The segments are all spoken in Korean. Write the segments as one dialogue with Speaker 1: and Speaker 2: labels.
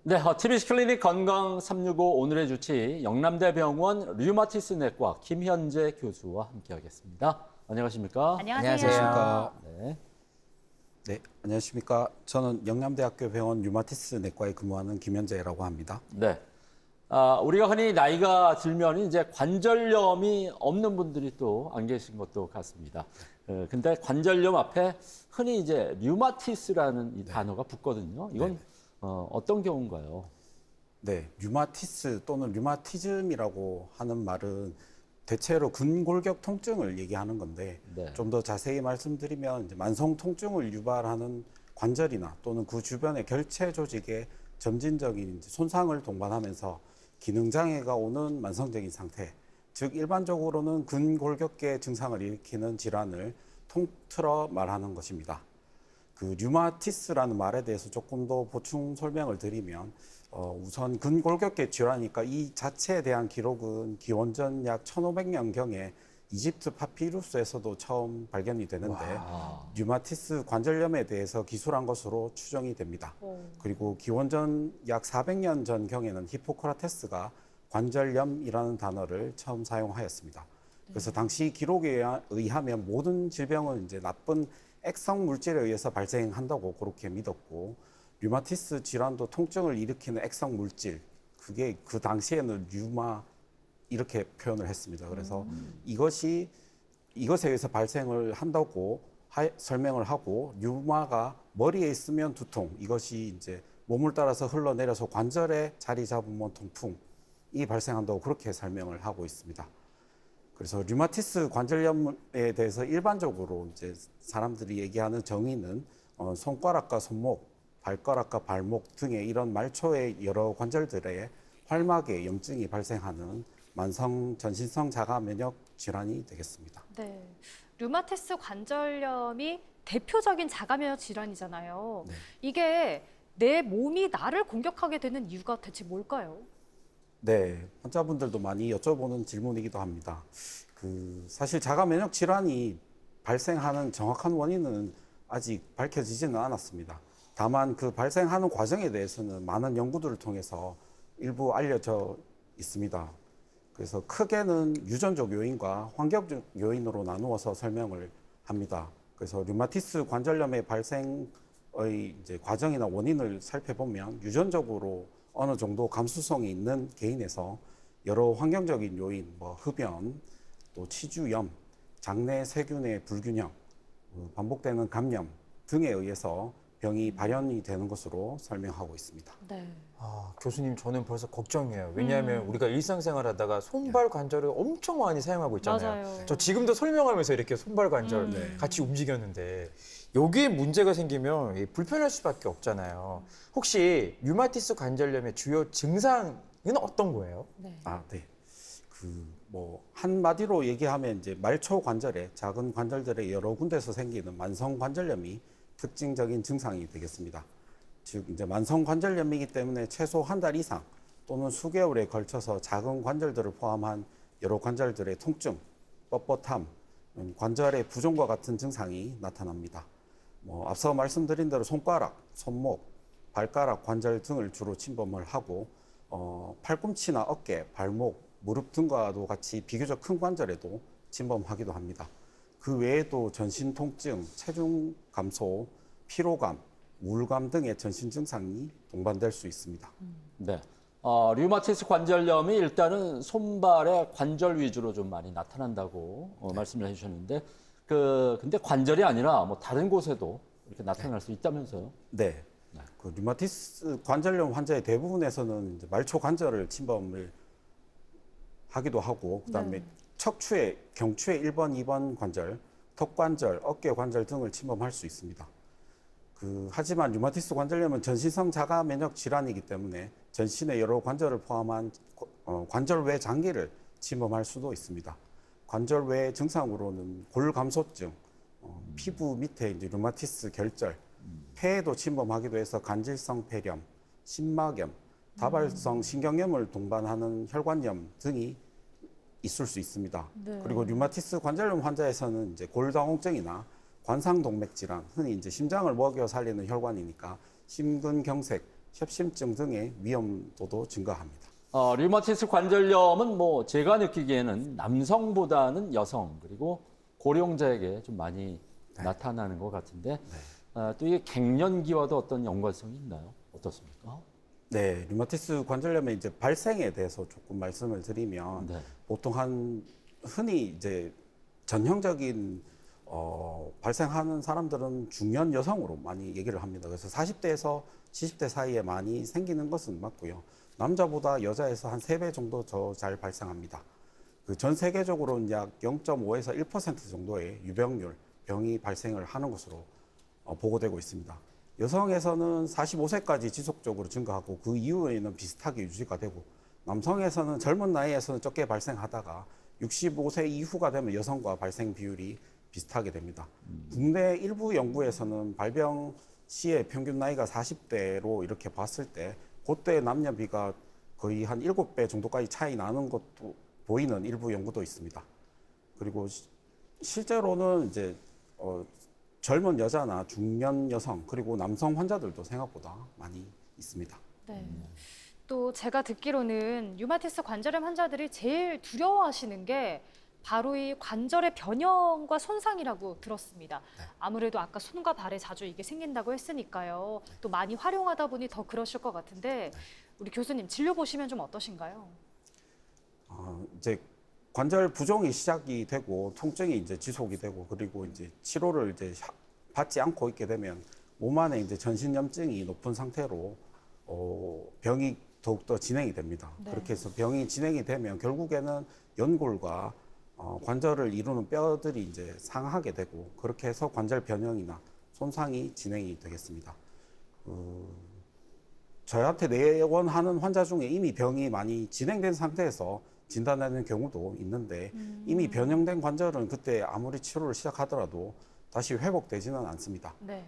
Speaker 1: 네, TBC 클리닉 건강 365 오늘의 주치 영남대병원 류마티스 내과 김현재 교수와 함께하겠습니다. 안녕하십니까?
Speaker 2: 안녕하세요.
Speaker 1: 네.
Speaker 3: 네, 안녕하십니까. 저는 영남대학교 병원 류마티스 내과에 근무하는 김현재라고 합니다.
Speaker 1: 네. 우리가 흔히 나이가 들면 이제 관절염이 없는 분들이 또 안 계신 것도 같습니다. 근데 관절염 앞에 흔히 이제 류마티스라는 이 단어가 붙거든요. 이건 어떤 경우인가요?
Speaker 3: 네, 류마티스 또는 류마티즘이라고 하는 말은 대체로 근골격 통증을 얘기하는 건데
Speaker 1: 네.
Speaker 3: 좀 더 자세히 말씀드리면 이제 만성 통증을 유발하는 관절이나 또는 그 주변의 결체 조직의 점진적인 이제 손상을 동반하면서 기능 장애가 오는 만성적인 상태, 즉 일반적으로는 근골격계 증상을 일으키는 질환을 통틀어 말하는 것입니다. 그 류마티스라는 말에 대해서 조금 더 보충 설명을 드리면 우선 근골격계 질환이니까 이 자체에 대한 기록은 기원전 약 1500년경에 이집트 파피루스에서도 처음 발견이 되는데 류마티스 관절염에 대해서 기술한 것으로 추정이 됩니다. 그리고 기원전 약 400년 전경에는 히포크라테스가 관절염이라는 단어를 처음 사용하였습니다. 그래서 당시 기록에 의하면 모든 질병은 이제 나쁜 액성 물질에 의해서 발생한다고 그렇게 믿었고, 류마티스 질환도 통증을 일으키는 액성 물질, 그게 그 당시에는 류마 이렇게 표현을 했습니다. 그래서 이것에 의해서 발생을 한다고 설명을 하고, 류마가 머리에 있으면 두통, 이것이 이제 몸을 따라서 흘러내려서 관절에 자리 잡으면 통풍이 발생한다고 그렇게 설명을 하고 있습니다. 그래서 류마티스 관절염에 대해서 일반적으로 이제 사람들이 얘기하는 정의는 손가락과 손목, 발가락과 발목 등의 이런 말초의 여러 관절들에 활막에 염증이 발생하는 만성 전신성 자가 면역 질환이 되겠습니다.
Speaker 2: 네, 류마티스 관절염이 대표적인 자가면역 질환이잖아요.
Speaker 3: 네.
Speaker 2: 이게 내 몸이 나를 공격하게 되는 이유가 대체 뭘까요?
Speaker 3: 네, 환자분들도 많이 여쭤보는 질문이기도 합니다. 사실 자가 면역 질환이 발생하는 정확한 원인은 아직 밝혀지지는 않았습니다. 다만 그 발생하는 과정에 대해서는 많은 연구들을 통해서 일부 알려져 있습니다. 그래서 크게는 유전적 요인과 환경적 요인으로 나누어서 설명을 합니다. 그래서 류마티스 관절염의 발생의 이제 과정이나 원인을 살펴보면 유전적으로 어느 정도 감수성이 있는 개인에서 여러 환경적인 요인, 흡연, 또 치주염, 장내 세균의 불균형, 반복되는 감염 등에 의해서 병이 발현이 되는 것으로 설명하고 있습니다.
Speaker 2: 네.
Speaker 4: 교수님, 저는 벌써 걱정이에요. 왜냐하면 우리가 일상생활 하다가 손발 관절을 엄청 많이 사용하고 있잖아요.
Speaker 2: 맞아요.
Speaker 4: 저 지금도 설명하면서 이렇게 손발 관절 같이 움직였는데 여기에 문제가 생기면 불편할 수밖에 없잖아요. 혹시 류마티스 관절염의 주요 증상은 어떤 거예요?
Speaker 2: 네.
Speaker 3: 네. 한마디로 얘기하면 이제 말초 관절에 작은 관절들의 여러 군데서 생기는 만성 관절염이 특징적인 증상이 되겠습니다. 즉 이제 만성 관절염이기 때문에 최소 한 달 이상 또는 수개월에 걸쳐서 작은 관절들을 포함한 여러 관절들의 통증, 뻣뻣함, 관절의 부종과 같은 증상이 나타납니다. 앞서 말씀드린 대로 손가락, 손목, 발가락 관절 등을 주로 침범을 하고 팔꿈치나 어깨, 발목, 무릎 등과도 같이 비교적 큰 관절에도 침범하기도 합니다. 그 외에도 전신 통증, 체중 감소, 피로감, 우울감 등의 전신 증상이 동반될 수 있습니다.
Speaker 1: 네. 류마티스 관절염이 일단은 손발의 관절 위주로 좀 많이 나타난다고 말씀을 해주셨는데, 근데 관절이 아니라 다른 곳에도 이렇게 나타날 수 있다면서요?
Speaker 3: 네. 그 류마티스 관절염 환자의 대부분에서는 이제 말초 관절을 침범을 하기도 하고, 그다음에 척추의 경추의 1번, 2번 관절, 턱관절, 어깨 관절 등을 침범할 수 있습니다. 하지만 류마티스 관절염은 전신성 자가 면역 질환이기 때문에 전신의 여러 관절을 포함한 관절 외 장기를 침범할 수도 있습니다. 관절 외 증상으로는 골감소증, 피부 밑에 이제 류마티스 결절, 폐에도 침범하기도 해서 간질성 폐렴, 심막염, 다발성 신경염을 동반하는 혈관염 등이 있을 수 있습니다.
Speaker 2: 네.
Speaker 3: 그리고 류마티스 관절염 환자에서는 이제 골다공증이나 관상동맥 질환, 흔히 이제 심장을 먹여 살리는 혈관이니까 심근경색, 협심증 등의 위험도도 증가합니다.
Speaker 1: 류마티스 관절염은 뭐 제가 느끼기에는 남성보다는 여성 그리고 고령자에게 좀 많이 나타나는 것 같은데 또 이게 갱년기와도 어떤 연관성이 있나요? 어떻습니까?
Speaker 3: 네, 류마티스 관절염의 이제 발생에 대해서 조금 말씀을 드리면
Speaker 1: 네.
Speaker 3: 보통 흔히 이제 전형적인 발생하는 사람들은 중년 여성으로 많이 얘기를 합니다. 그래서 40대에서 70대 사이에 많이 생기는 것은 맞고요. 남자보다 여자에서 한 3배 정도 더 잘 발생합니다. 그 전 세계적으로는 약 0.5에서 1% 정도의 유병률, 병이 발생을 하는 것으로 보고되고 있습니다. 여성에서는 45세까지 지속적으로 증가하고 그 이후에는 비슷하게 유지가 되고 남성에서는 젊은 나이에서는 적게 발생하다가 65세 이후가 되면 여성과 발생 비율이 비슷하게 됩니다. 국내 일부 연구에서는 발병 시의 평균 나이가 40대로 이렇게 봤을 때 그때 남녀비가 거의 한 7배 정도까지 차이 나는 것도 보이는 일부 연구도 있습니다. 그리고 실제로는 이제 젊은 여자나 중년 여성 그리고 남성 환자들도 생각보다 많이 있습니다.
Speaker 2: 네. 또 제가 듣기로는 류마티스 관절염 환자들이 제일 두려워하시는 게 바로 이 관절의 변형과 손상이라고 들었습니다. 아무래도 아까 손과 발에 자주 이게 생긴다고 했으니까요. 또 많이 활용하다 보니 더 그러실 것 같은데 우리 교수님 진료 보시면 좀 어떠신가요?
Speaker 3: 이제 관절 부종이 시작이 되고 통증이 이제 지속이 되고 그리고 이제 치료를 이제 받지 않고 있게 되면 몸 안에 이제 전신염증이 높은 상태로 병이 더욱더 진행이 됩니다.
Speaker 2: 네.
Speaker 3: 그렇게 해서 병이 진행이 되면 결국에는 연골과 관절을 이루는 뼈들이 이제 상하게 되고 그렇게 해서 관절 변형이나 손상이 진행이 되겠습니다. 저희한테 내원하는 환자 중에 이미 병이 많이 진행된 상태에서 진단하는 경우도 있는데 이미 변형된 관절은 그때 아무리 치료를 시작하더라도 다시 회복되지는 않습니다.
Speaker 2: 네.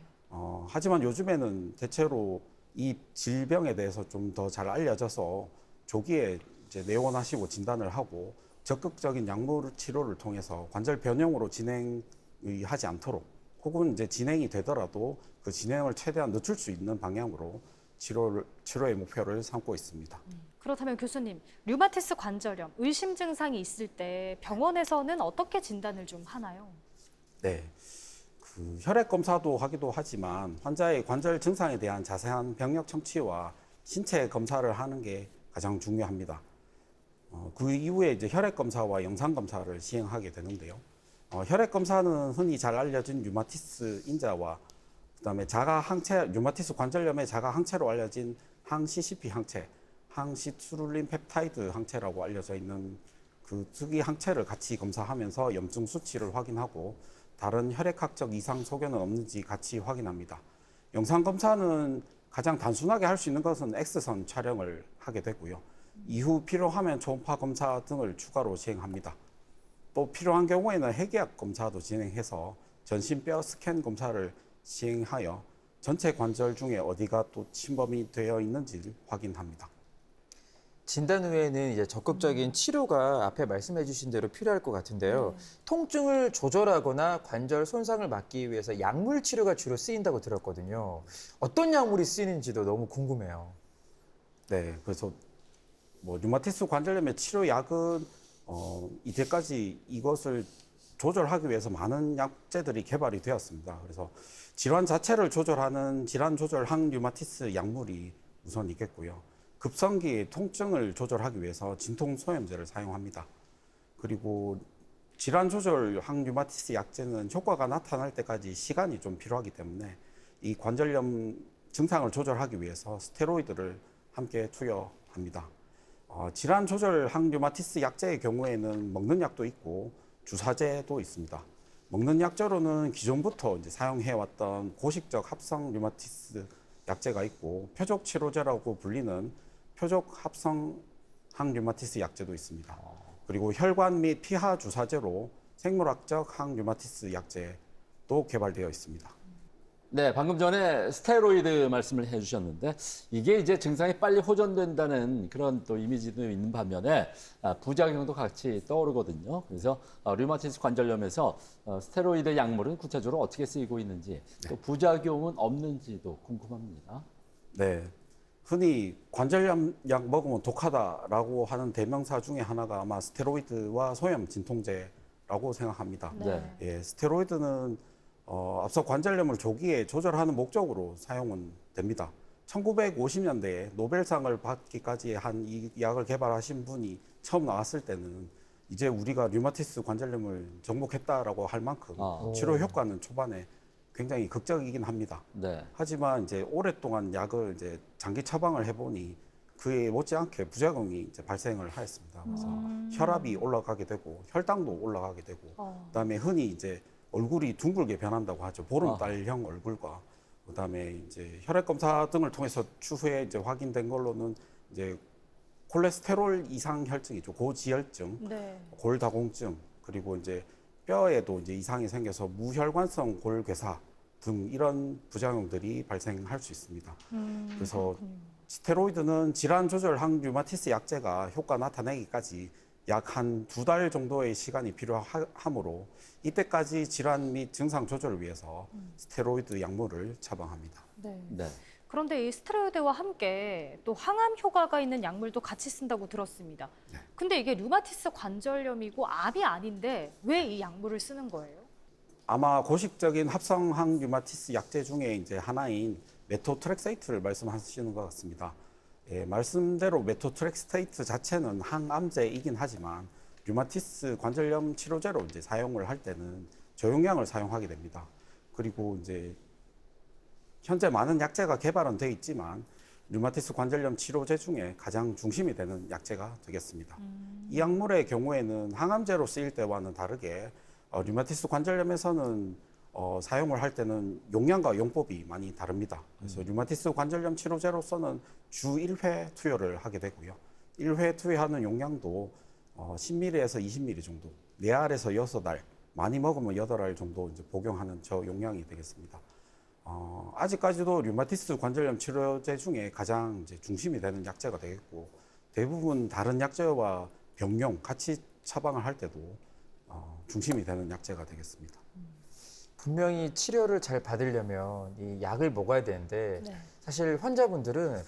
Speaker 3: 하지만 요즘에는 대체로 이 질병에 대해서 좀 더 잘 알려져서 조기에 이제 내원하시고 진단을 하고 적극적인 약물 치료를 통해서 관절 변형으로 진행하지 않도록 혹은 이제 진행이 되더라도 그 진행을 최대한 늦출 수 있는 방향으로 치료의 목표를 삼고 있습니다.
Speaker 2: 그렇다면 교수님, 류마티스 관절염 의심 증상이 있을 때 병원에서는 어떻게 진단을 좀 하나요?
Speaker 3: 네. 그 혈액 검사도 하기도 하지만 환자의 관절 증상에 대한 자세한 병력 청취와 신체 검사를 하는 게 가장 중요합니다. 그 이후에 이제 혈액 검사와 영상 검사를 시행하게 되는데요. 혈액 검사는 흔히 잘 알려진 류마티스 인자와 그다음에 자가 항체, 류마티스 관절염의 자가 항체로 알려진 항CCP 항체, 항시트룰린 펩타이드 항체라고 알려져 있는 그 특이 항체를 같이 검사하면서 염증 수치를 확인하고 다른 혈액학적 이상 소견은 없는지 같이 확인합니다. 영상 검사는 가장 단순하게 할 수 있는 것은 X선 촬영을 하게 되고요. 이후 필요하면 초음파 검사 등을 추가로 시행합니다. 또 필요한 경우에는 핵의학 검사도 진행해서 전신뼈 스캔 검사를 시행하여 전체 관절 중에 어디가 또 침범이 되어 있는지를 확인합니다.
Speaker 4: 진단 후에는 이제 적극적인 치료가 앞에 말씀해 주신 대로 필요할 것 같은데요. 통증을 조절하거나 관절 손상을 막기 위해서 약물 치료가 주로 쓰인다고 들었거든요. 어떤 약물이 쓰이는지도 너무 궁금해요.
Speaker 3: 네, 그래서 뭐 류마티스 관절염의 치료약은 이때까지 이것을 조절하기 위해서 많은 약제들이 개발이 되었습니다. 그래서 질환 자체를 조절하는 질환 조절 항류마티스 약물이 우선 있겠고요. 급성기 통증을 조절하기 위해서 진통소염제를 사용합니다. 그리고 질환 조절 항류마티스 약제는 효과가 나타날 때까지 시간이 좀 필요하기 때문에 이 관절염 증상을 조절하기 위해서 스테로이드를 함께 투여합니다. 질환 조절 항류마티스 약제의 경우에는 먹는 약도 있고 주사제도 있습니다. 먹는 약제로는 기존부터 이제 사용해왔던 고식적 합성 류마티스 약제가 있고 표적 치료제라고 불리는 표적 합성 항류마티스 약제도 있습니다. 그리고 혈관 및 피하 주사제로 생물학적 항류마티스 약제도 개발되어 있습니다.
Speaker 1: 네, 방금 전에 스테로이드 말씀을 해주셨는데 이게 이제 증상이 빨리 호전된다는 그런 또 이미지도 있는 반면에 부작용도 같이 떠오르거든요. 그래서 류마티스 관절염에서 스테로이드 약물은 구체적으로 어떻게 쓰이고 있는지 또 부작용은 없는지도 궁금합니다.
Speaker 3: 네. 흔히 관절염 약 먹으면 독하다라고 하는 대명사 중에 하나가 아마 스테로이드와 소염 진통제라고 생각합니다.
Speaker 1: 네.
Speaker 3: 예, 스테로이드는 앞서 관절염을 조기에 조절하는 목적으로 사용은 됩니다. 1950년대에 노벨상을 받기까지 한 이 약을 개발하신 분이 처음 나왔을 때는 이제 우리가 류마티스 관절염을 정복했다라고 할 만큼
Speaker 1: 아.
Speaker 3: 치료 효과는 초반에 굉장히 극적이긴 합니다.
Speaker 1: 네.
Speaker 3: 하지만 이제 오랫동안 약을 이제 장기 처방을 해보니 그에 못지않게 부작용이 이제 발생을 하였습니다. 그래서 혈압이 올라가게 되고 혈당도 올라가게 되고 그다음에 흔히 이제 얼굴이 둥글게 변한다고 하죠. 보름달형 얼굴과 그다음에 이제 혈액 검사 등을 통해서 추후에 이제 확인된 걸로는 이제 콜레스테롤 이상 혈증이죠. 고지혈증,
Speaker 2: 네.
Speaker 3: 골다공증 그리고 이제 뼈에도 이제 이상이 생겨서 무혈관성 골괴사 등 이런 부작용들이 발생할 수 있습니다. 그래서 스테로이드는 질환 조절 항류마티스 약제가 효과 나타내기까지 약 한 2달 정도의 시간이 필요하므로 이때까지 질환 및 증상 조절을 위해서 스테로이드 약물을 처방합니다.
Speaker 2: 네.
Speaker 1: 네.
Speaker 2: 그런데 이 스테로이드와 함께 또 항암 효과가 있는 약물도 같이 쓴다고 들었습니다. 근데 이게 류마티스 관절염이고 암이 아닌데 왜 이 약물을 쓰는 거예요?
Speaker 3: 아마 고식적인 합성항 류마티스 약제 중에 이제 하나인 메토트렉세이트를 말씀하시는 것 같습니다. 예, 말씀대로 메토트렉세이트 자체는 항암제이긴 하지만 류마티스 관절염 치료제로 이제 사용을 할 때는 저용량을 사용하게 됩니다. 그리고 이제 현재 많은 약제가 개발은 돼 있지만 류마티스 관절염 치료제 중에 가장 중심이 되는 약제가 되겠습니다. 이 약물의 경우에는 항암제로 쓰일 때와는 다르게 류마티스 관절염에서는 사용을 할 때는 용량과 용법이 많이 다릅니다. 그래서 류마티스 관절염 치료제로서는 주 1회 투여를 하게 되고요. 1회 투여하는 용량도 10ml에서 20ml 정도, 4알에서 6알, 많이 먹으면 8알 정도 이제 복용하는 저 용량이 되겠습니다. 아직까지도 류마티스 관절염 치료제 중에 가장 이제 중심이 되는 약제가 되겠고 대부분 다른 약제와 병용 같이 처방을 할 때도 중심이 되는 약제가 되겠습니다.
Speaker 4: 분명히 치료를 잘 받으려면 이 약을 먹어야 되는데
Speaker 2: 네.
Speaker 4: 사실 환자분들은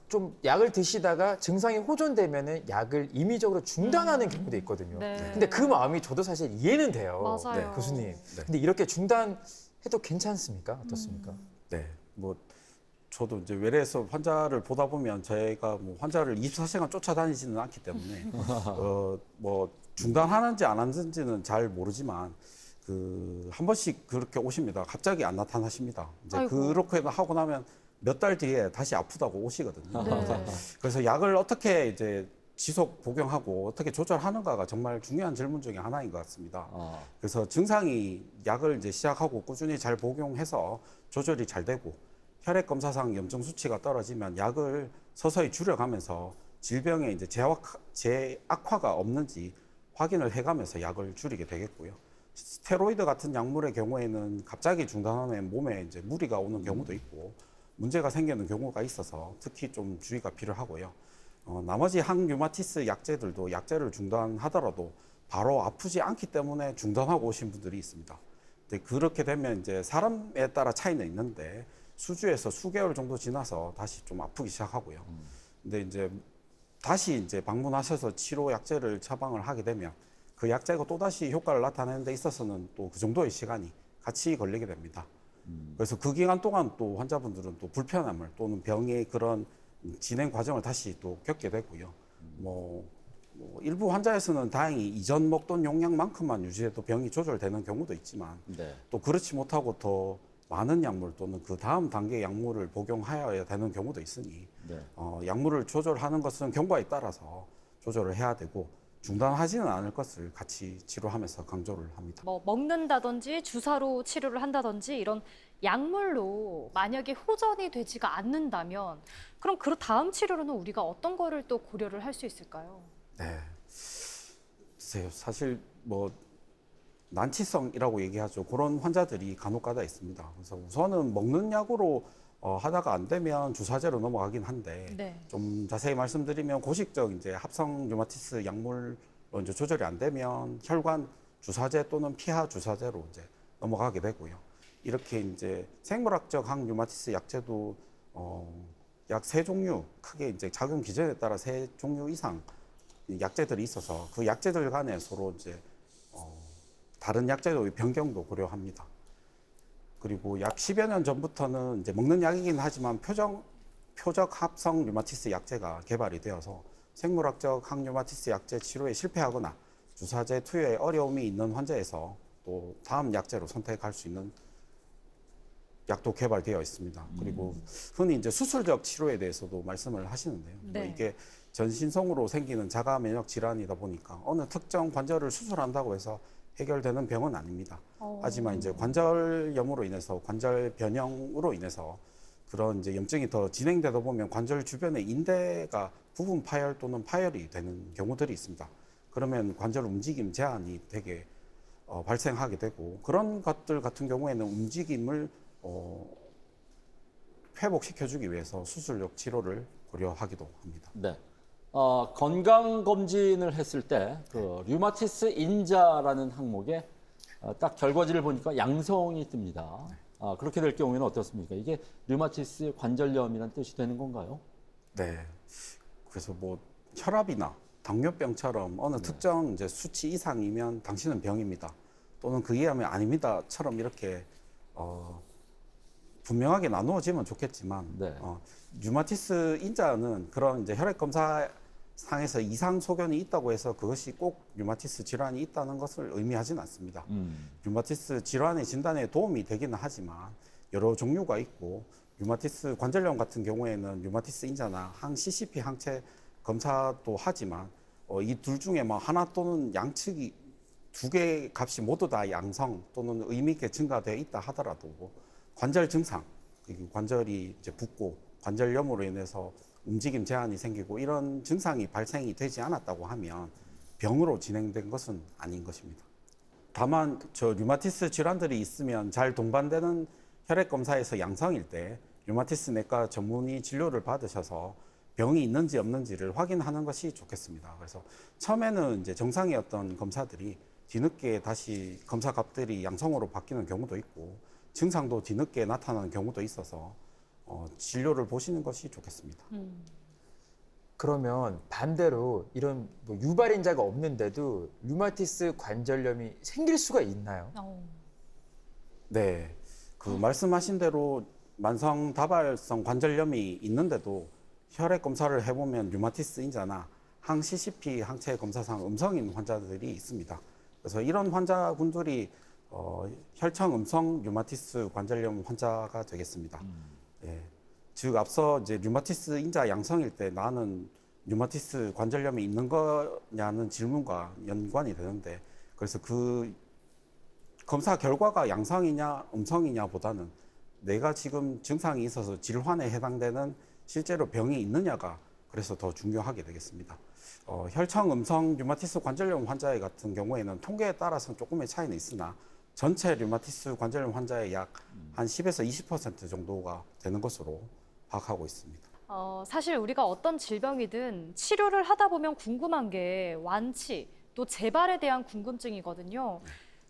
Speaker 4: 좀 약을 드시다가 증상이 호전되면은 약을 임의적으로 중단하는 경우도 있거든요.
Speaker 2: 네.
Speaker 4: 근데 그 마음이 저도 사실 이해는 돼요.
Speaker 2: 맞아요.
Speaker 4: 교수님.
Speaker 3: 네.
Speaker 4: 근데 이렇게 중단해도 괜찮습니까? 어떻습니까?
Speaker 3: 네, 뭐 저도 이제 외래에서 환자를 보다 보면 저희가 뭐 환자를 24시간 쫓아다니지는 않기 때문에 뭐 중단하는지 안 하는지는 잘 모르지만 한 번씩 그렇게 오십니다. 갑자기 안 나타나십니다. 이제
Speaker 2: 아이고.
Speaker 3: 그렇게 하고 나면 몇 달 뒤에 다시 아프다고 오시거든요.
Speaker 2: 네.
Speaker 3: 그래서 약을 어떻게 이제 지속 복용하고 어떻게 조절하는가가 정말 중요한 질문 중에 하나인 것 같습니다. 그래서 증상이 약을 이제 시작하고 꾸준히 잘 복용해서 조절이 잘 되고 혈액 검사상 염증 수치가 떨어지면 약을 서서히 줄여가면서 질병의 이제 재악화가 없는지 확인을 해가면서 약을 줄이게 되겠고요. 스테로이드 같은 약물의 경우에는 갑자기 중단하면 몸에 이제 무리가 오는 경우도 있고 문제가 생기는 경우가 있어서 특히 좀 주의가 필요하고요. 나머지 항류마티스 약제들도 약제를 중단하더라도 바로 아프지 않기 때문에 중단하고 오신 분들이 있습니다. 근데 그렇게 되면 이제 사람에 따라 차이는 있는데 수주에서 수개월 정도 지나서 다시 좀 아프기 시작하고요. 근데 이제 다시 이제 방문하셔서 치료 약제를 처방을 하게 되면 그 약제가 또다시 효과를 나타내는 데 있어서는 또 그 정도의 시간이 같이 걸리게 됩니다. 그래서 그 기간 동안 또 환자분들은 또 불편함을 또는 병의 그런 진행 과정을 다시 또 겪게 되고요. 뭐 일부 환자에서는 다행히 이전 먹던 용량만큼만 유지해도 병이 조절되는 경우도 있지만
Speaker 1: 네.
Speaker 3: 또 그렇지 못하고 더 많은 약물 또는 그 다음 단계 약물을 복용하여야 되는 경우도 있으니
Speaker 1: 네.
Speaker 3: 약물을 조절하는 것은 경과에 따라서 조절을 해야 되고 중단하지는 않을 것을 같이 치료하면서 강조를 합니다.
Speaker 2: 뭐 먹는다든지 주사로 치료를 한다든지 이런 약물로 만약에 호전이 되지가 않는다면 그럼 그 다음 치료로는 우리가 어떤 거를 또 고려를 할 수 있을까요?
Speaker 3: 네. 글쎄요. 사실 뭐 난치성이라고 얘기하죠. 그런 환자들이 간혹가다 있습니다. 그래서 우선은 먹는 약으로 하다가 안 되면 주사제로 넘어가긴 한데
Speaker 2: 네.
Speaker 3: 좀 자세히 말씀드리면 고식적 이제 합성 류마티스 약물로 이제 조절이 안 되면 혈관 주사제 또는 피하 주사제로 이제 넘어가게 되고요. 이렇게 이제 생물학적 항 류마티스 약제도 약 세 종류, 크게 이제 작용 기전에 따라 세 종류 이상 약제들이 있어서 그 약제들 간에 서로 이제 다른 약제도의 변경도 고려합니다. 그리고 약 10여 년 전부터는 이제 먹는 약이긴 하지만 표적 합성 류마티스 약제가 개발이 되어서 생물학적 항류마티스 약제 치료에 실패하거나 주사제 투여에 어려움이 있는 환자에서 또 다음 약제로 선택할 수 있는 약도 개발되어 있습니다. 그리고 흔히 이제 수술적 치료에 대해서도 말씀을 하시는데요.
Speaker 2: 네.
Speaker 3: 이게 전신성으로 생기는 자가 면역 질환이다 보니까 어느 특정 관절을 수술한다고 해서 해결되는 병은 아닙니다. 하지만 이제 관절염으로 인해서 관절 변형으로 인해서 그런 이제 염증이 더 진행되다 보면 관절 주변의 인대가 부분 파열 또는 파열이 되는 경우들이 있습니다. 그러면 관절 움직임 제한이 되게 발생하게 되고 그런 것들 같은 경우에는 움직임을 회복시켜주기 위해서 수술적 치료를 고려하기도 합니다.
Speaker 1: 네. 건강 검진을 했을 때 그 류마티스 인자라는 항목에 딱 결과지를 보니까 양성이 뜹니다. 그렇게 될 경우에는 어떻습니까? 이게 류마티스 관절염이라는 뜻이 되는 건가요?
Speaker 3: 네. 그래서 뭐 혈압이나 당뇨병처럼 어느 특정 이제 수치 이상이면 당신은 병입니다. 또는 그 이하면 아닙니다처럼 이렇게 분명하게 나누어지면 좋겠지만
Speaker 1: 네.
Speaker 3: 류마티스 인자는 그런 이제 혈액 검사 상에서 이상 소견이 있다고 해서 그것이 꼭 류마티스 질환이 있다는 것을 의미하지는 않습니다. 류마티스 질환의 진단에 도움이 되기는 하지만 여러 종류가 있고 류마티스 관절염 같은 경우에는 류마티스 인자나 항 CCP 항체 검사도 하지만 이 둘 중에 뭐 하나 또는 양측이 두 개의 값이 모두 다 양성 또는 의미 있게 증가되어 있다 하더라도 관절 증상, 관절이 이제 붓고 관절염으로 인해서 움직임 제한이 생기고 이런 증상이 발생이 되지 않았다고 하면 병으로 진행된 것은 아닌 것입니다. 다만 저 류마티스 질환들이 있으면 잘 동반되는 혈액 검사에서 양성일 때 류마티스 내과 전문의 진료를 받으셔서 병이 있는지 없는지를 확인하는 것이 좋겠습니다. 그래서 처음에는 이제 정상이었던 검사들이 뒤늦게 다시 검사 값들이 양성으로 바뀌는 경우도 있고 증상도 뒤늦게 나타나는 경우도 있어서 진료를 보시는 것이 좋겠습니다.
Speaker 4: 그러면 반대로 이런 뭐 유발인자가 없는데도 류마티스 관절염이 생길 수가 있나요?
Speaker 3: 네, 그 말씀하신 대로 만성 다발성 관절염이 있는데도 혈액 검사를 해보면 류마티스 인자나 항 CCP 항체 검사상 음성인 환자들이 있습니다. 그래서 이런 환자분들이 혈청 음성 류마티스 관절염 환자가 되겠습니다. 예. 즉 앞서 이제 류마티스 인자 양성일 때 나는 류마티스 관절염이 있는 거냐는 질문과 연관이 되는데 그래서 그 검사 결과가 양성이냐 음성이냐보다는 내가 지금 증상이 있어서 질환에 해당되는 실제로 병이 있느냐가 그래서 더 중요하게 되겠습니다. 혈청 음성 류마티스 관절염 환자 같은 경우에는 통계에 따라서 조금의 차이는 있으나 전체 류마티스 관절염 환자의 약 한 10에서 20% 정도가 되는 것으로 파악하고 있습니다.
Speaker 2: 사실 우리가 어떤 질병이든 치료를 하다 보면 궁금한 게 완치, 또 재발에 대한 궁금증이거든요.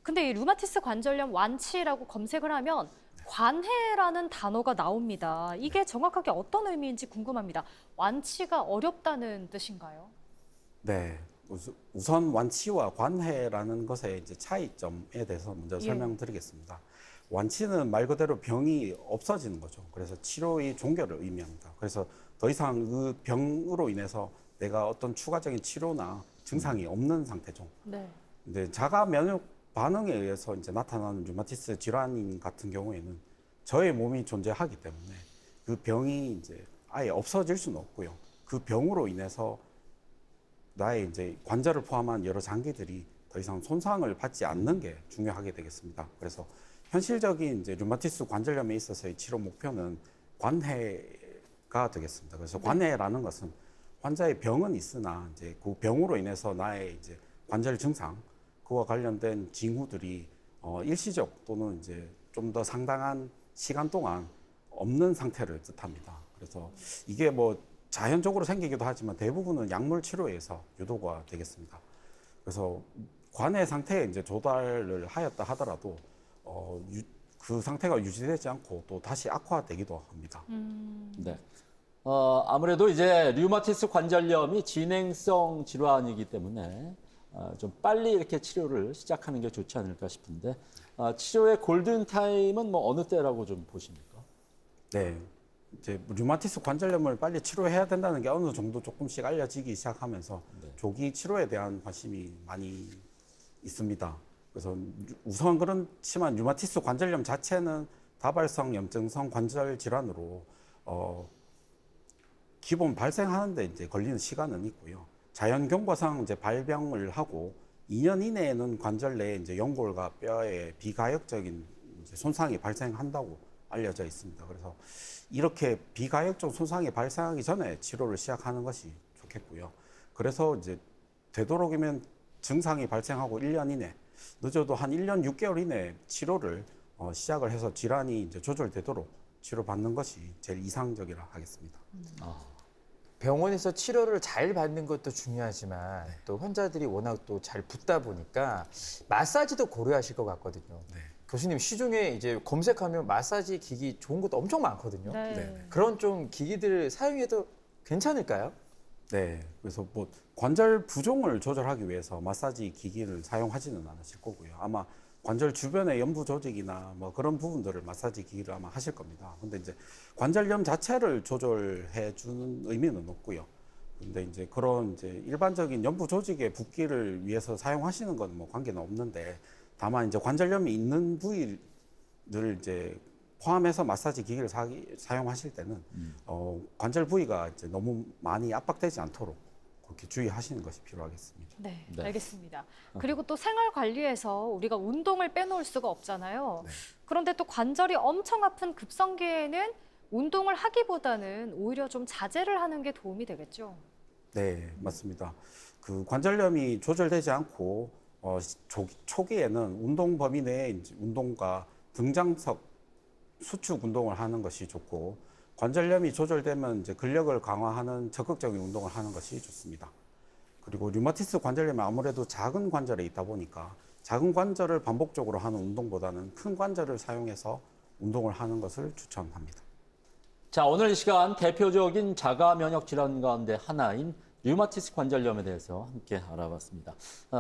Speaker 2: 근데 이 루마티스 관절염 완치라고 검색을 하면 관해라는 단어가 나옵니다. 이게 정확하게 어떤 의미인지 궁금합니다. 완치가 어렵다는 뜻인가요?
Speaker 3: 네. 우선 완치와 관해라는 것의 이제 차이점에 대해서 먼저 설명드리겠습니다. 완치는 말 그대로 병이 없어지는 거죠. 그래서 치료의 종결을 의미합니다. 그래서 더 이상 그 병으로 인해서 내가 어떤 추가적인 치료나 증상이 없는 상태죠.
Speaker 2: 네.
Speaker 3: 근데 자가 면역 반응에 의해서 이제 나타나는 류마티스 질환인 같은 경우에는 저의 몸이 존재하기 때문에 그 병이 이제 아예 없어질 수는 없고요. 그 병으로 인해서 나의 이제 관절을 포함한 여러 장기들이 더 이상 손상을 받지 않는 게 중요하게 되겠습니다. 그래서 현실적인 이제 류마티스 관절염에 있어서의 치료 목표는 관해가 되겠습니다. 그래서 관해라는 것은 환자의 병은 있으나 이제 그 병으로 인해서 나의 이제 관절 증상 그와 관련된 징후들이 일시적 또는 이제 좀 더 상당한 시간 동안 없는 상태를 뜻합니다. 그래서 이게 뭐 자연적으로 생기기도 하지만 대부분은 약물 치료에서 유도가 되겠습니다. 그래서 관해 상태에 이제 조달을 하였다 하더라도 그 상태가 유지되지 않고 또 다시 악화되기도 합니다.
Speaker 1: 네. 아무래도 이제 류마티스 관절염이 진행성 질환이기 때문에 좀 빨리 이렇게 치료를 시작하는 게 좋지 않을까 싶은데 치료의 골든 타임은 뭐 어느 때라고 좀 보십니까?
Speaker 3: 네. 이제 류마티스 관절염을 빨리 치료해야 된다는 게 어느 정도 조금씩 알려지기 시작하면서 조기 치료에 대한 관심이 많이 있습니다. 그래서 우선 그렇지만 류마티스 관절염 자체는 다발성 염증성 관절 질환으로 기본 발생하는데 이제 걸리는 시간은 있고요. 자연 경과상 이제 발병을 하고 2년 이내에는 관절 내에 이제 연골과 뼈에 비가역적인 이제 손상이 발생한다고 알려져 있습니다. 그래서 이렇게 비가역적 손상이 발생하기 전에 치료를 시작하는 것이 좋겠고요. 그래서 이제 되도록이면 증상이 발생하고 1년 이내, 늦어도 한 1년 6개월 이내 치료를 시작을 해서 질환이 이제 조절되도록 치료받는 것이 제일 이상적이라 하겠습니다.
Speaker 4: 병원에서 치료를 잘 받는 것도 중요하지만 또 환자들이 워낙 또 잘 붓다 보니까 마사지도 고려하실 것 같거든요. 교수님 시중에 이제 검색하면 마사지 기기 좋은 것도 엄청 많거든요.
Speaker 2: 네.
Speaker 4: 그런 좀 기기들 사용해도 괜찮을까요?
Speaker 3: 네, 그래서 뭐 관절 부종을 조절하기 위해서 마사지 기기를 사용하지는 않으실 거고요. 아마 관절 주변의 연부 조직이나 뭐 그런 부분들을 마사지 기기를 아마 하실 겁니다. 근데 이제 관절염 자체를 조절해 주는 의미는 없고요. 근데 이제 그런 이제 일반적인 연부 조직의 붓기를 위해서 사용하시는 건 뭐 관계는 없는데 다만 이제 관절염이 있는 부위를 이제 포함해서 마사지 기기를 사용하실 때는 관절 부위가 이제 너무 많이 압박되지 않도록 그렇게 주의하시는 것이 필요하겠습니다.
Speaker 2: 네,
Speaker 1: 네.
Speaker 2: 알겠습니다. 그리고 또 생활 관리에서 우리가 운동을 빼놓을 수가 없잖아요. 그런데 또 관절이 엄청 아픈 급성기에는 운동을 하기보다는 오히려 좀 자제를 하는 게 도움이 되겠죠.
Speaker 3: 네, 맞습니다. 그 관절염이 조절되지 않고 초기에는 운동 범위 내에 이제 운동과 등장석 수축 운동을 하는 것이 좋고 관절염이 조절되면 이제 근력을 강화하는 적극적인 운동을 하는 것이 좋습니다. 그리고 류마티스 관절염이 아무래도 작은 관절에 있다 보니까 작은 관절을 반복적으로 하는 운동보다는 큰 관절을 사용해서 운동을 하는 것을 추천합니다.
Speaker 1: 자, 오늘 이 시간 대표적인 자가 면역 질환 가운데 하나인 류마티스 관절염에 대해서 함께 알아봤습니다.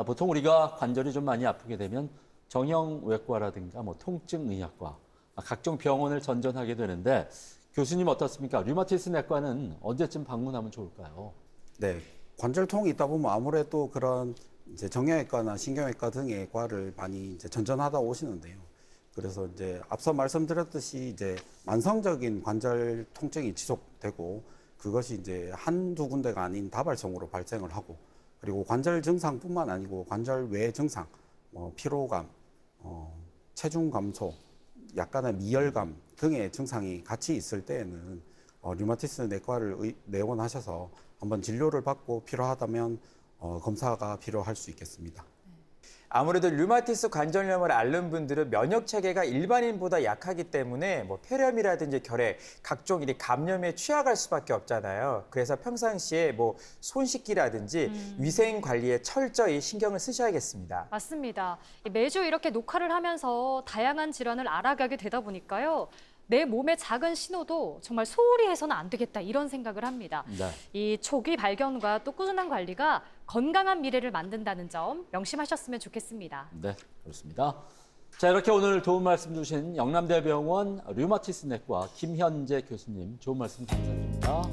Speaker 1: 보통 우리가 관절이 좀 많이 아프게 되면 정형외과라든가 뭐 통증의학과, 각종 병원을 전전하게 되는데 교수님 어떻습니까? 류마티스 내과는 언제쯤 방문하면 좋을까요?
Speaker 3: 네, 관절통이 있다 보면 아무래도 그런 이제 정형외과나 신경외과 등의 과를 많이 이제 전전하다 오시는데요. 그래서 이제 앞서 말씀드렸듯이 이제 만성적인 관절 통증이 지속되고 그것이 이제 한두 군데가 아닌 다발성으로 발생을 하고 그리고 관절 증상뿐만 아니고 관절 외 증상, 피로감, 체중 감소, 약간의 미열감 등의 증상이 같이 있을 때에는 류마티스 내과를 내원하셔서 한번 진료를 받고 필요하다면 검사가 필요할 수 있겠습니다.
Speaker 4: 아무래도 류마티스 관절염을 앓는 분들은 면역 체계가 일반인보다 약하기 때문에 뭐 폐렴이라든지 결핵, 각종 이 감염에 취약할 수밖에 없잖아요. 그래서 평상시에 뭐 손 씻기라든지 위생 관리에 철저히 신경을 쓰셔야겠습니다.
Speaker 2: 맞습니다. 매주 이렇게 녹화를 하면서 다양한 질환을 알아가게 되다 보니까요. 내 몸의 작은 신호도 정말 소홀히 해서는 안 되겠다 이런 생각을 합니다.
Speaker 1: 네.
Speaker 2: 이 초기 발견과 또 꾸준한 관리가 건강한 미래를 만든다는 점 명심하셨으면 좋겠습니다.
Speaker 1: 네, 그렇습니다. 자, 이렇게 오늘 도움 말씀 주신 영남대병원 류마티스 내과 김현재 교수님 좋은 말씀 감사드립니다.